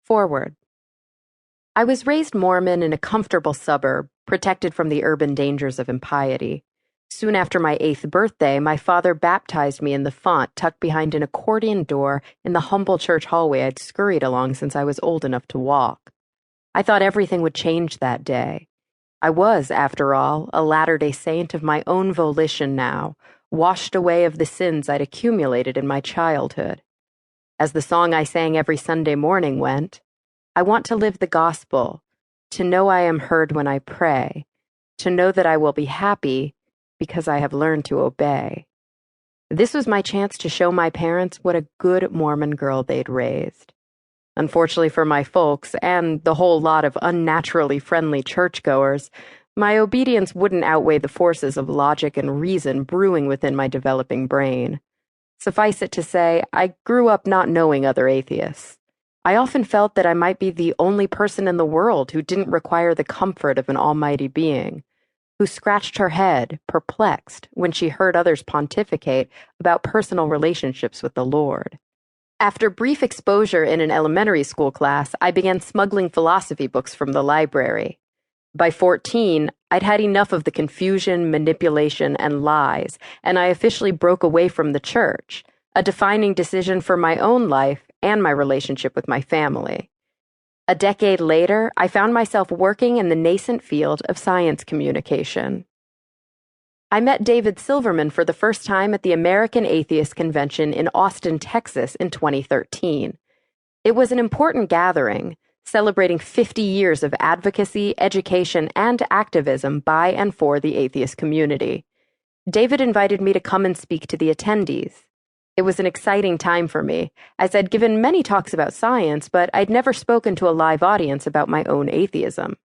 Forward. I was raised Mormon in a comfortable suburb, protected from the urban dangers of impiety. Soon after my 8th birthday, my father baptized me in the font tucked behind an accordion door in the humble church hallway I'd scurried along since I was old enough to walk. I thought everything would change that day. I was, after all, a Latter-day Saint of my own volition now, washed away of the sins I'd accumulated in my childhood. As the song I sang every Sunday morning went, I want to live the gospel, to know I am heard when I pray, to know that I will be happy because I have learned to obey. This was my chance to show my parents what a good Mormon girl they'd raised. Unfortunately for my folks and the whole lot of unnaturally friendly churchgoers, my obedience wouldn't outweigh the forces of logic and reason brewing within my developing brain. Suffice it to say, I grew up not knowing other atheists. I often felt that I might be the only person in the world who didn't require the comfort of an almighty being, who scratched her head, perplexed, when she heard others pontificate about personal relationships with the Lord. After brief exposure in an elementary school class, I began smuggling philosophy books from the library. By 14, I'd had enough of the confusion, manipulation, and lies, and I officially broke away from the church, a defining decision for my own life and my relationship with my family. A decade later, I found myself working in the nascent field of science communication. I met David Silverman for the first time at the American Atheist Convention in Austin, Texas in 2013. It was an important gathering, celebrating 50 years of advocacy, education, and activism by and for the atheist community. David invited me to come and speak to the attendees. It was an exciting time for me, as I'd given many talks about science, but I'd never spoken to a live audience about my own atheism.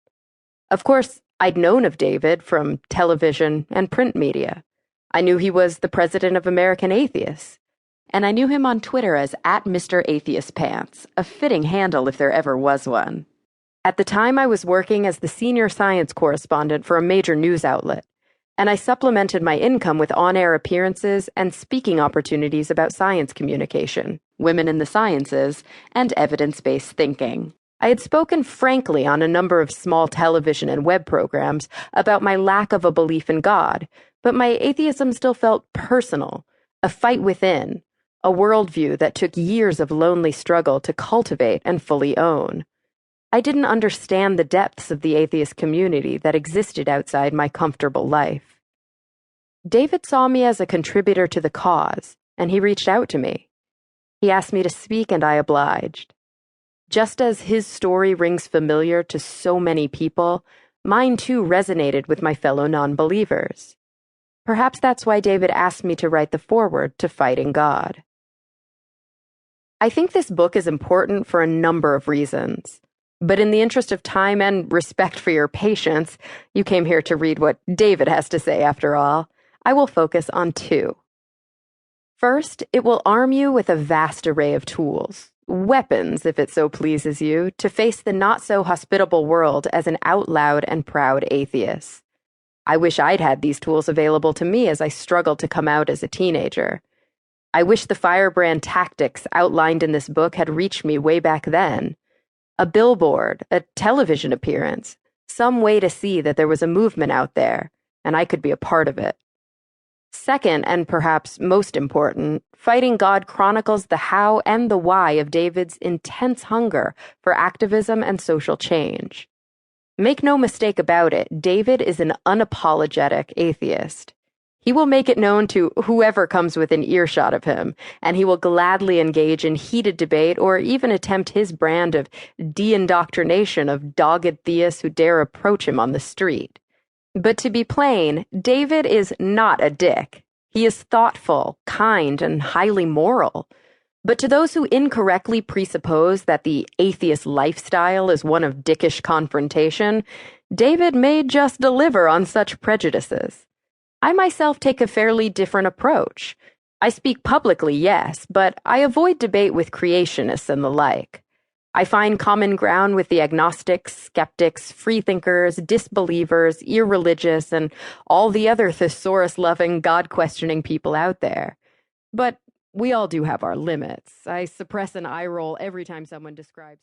Of course, I'd known of David from television and print media. I knew he was the president of American Atheists, and I knew him on Twitter as @MrAtheistPants, a fitting handle if there ever was one. At the time, I was working as the senior science correspondent for a major news outlet, and I supplemented my income with on-air appearances and speaking opportunities about science communication, women in the sciences, and evidence-based thinking. I had spoken frankly on a number of small television and web programs about my lack of a belief in God, but my atheism still felt personal, a fight within, a worldview that took years of lonely struggle to cultivate and fully own. I didn't understand the depths of the atheist community that existed outside my comfortable life. David saw me as a contributor to the cause, and he reached out to me. He asked me to speak, and I obliged. Just as his story rings familiar to so many people, mine too resonated with my fellow non-believers. Perhaps that's why David asked me to write the foreword to Fighting God. I think this book is important for a number of reasons. But in the interest of time and respect for your patience, you came here to read what David has to say after all. I will focus on 2. First, it will arm you with a vast array of tools, weapons, if it so pleases you, to face the not-so-hospitable world as an out-loud and proud atheist. I wish I'd had these tools available to me as I struggled to come out as a teenager. I wish the firebrand tactics outlined in this book had reached me way back then. A billboard, a television appearance, some way to see that there was a movement out there, and I could be a part of it. Second, and perhaps most important, Fighting God chronicles the how and the why of David's intense hunger for activism and social change. Make no mistake about it, David is an unapologetic atheist. He will make it known to whoever comes within earshot of him, and he will gladly engage in heated debate or even attempt his brand of de-indoctrination of dogged theists who dare approach him on the street. But to be plain, David is not a dick. He is thoughtful, kind, and highly moral. But to those who incorrectly presuppose that the atheist lifestyle is one of dickish confrontation, David may just deliver on such prejudices. I myself take a fairly different approach. I speak publicly, yes, but I avoid debate with creationists and the like. I find common ground with the agnostics, skeptics, freethinkers, disbelievers, irreligious, and all the other thesaurus-loving, God-questioning people out there. But we all do have our limits. I suppress an eye roll every time someone describes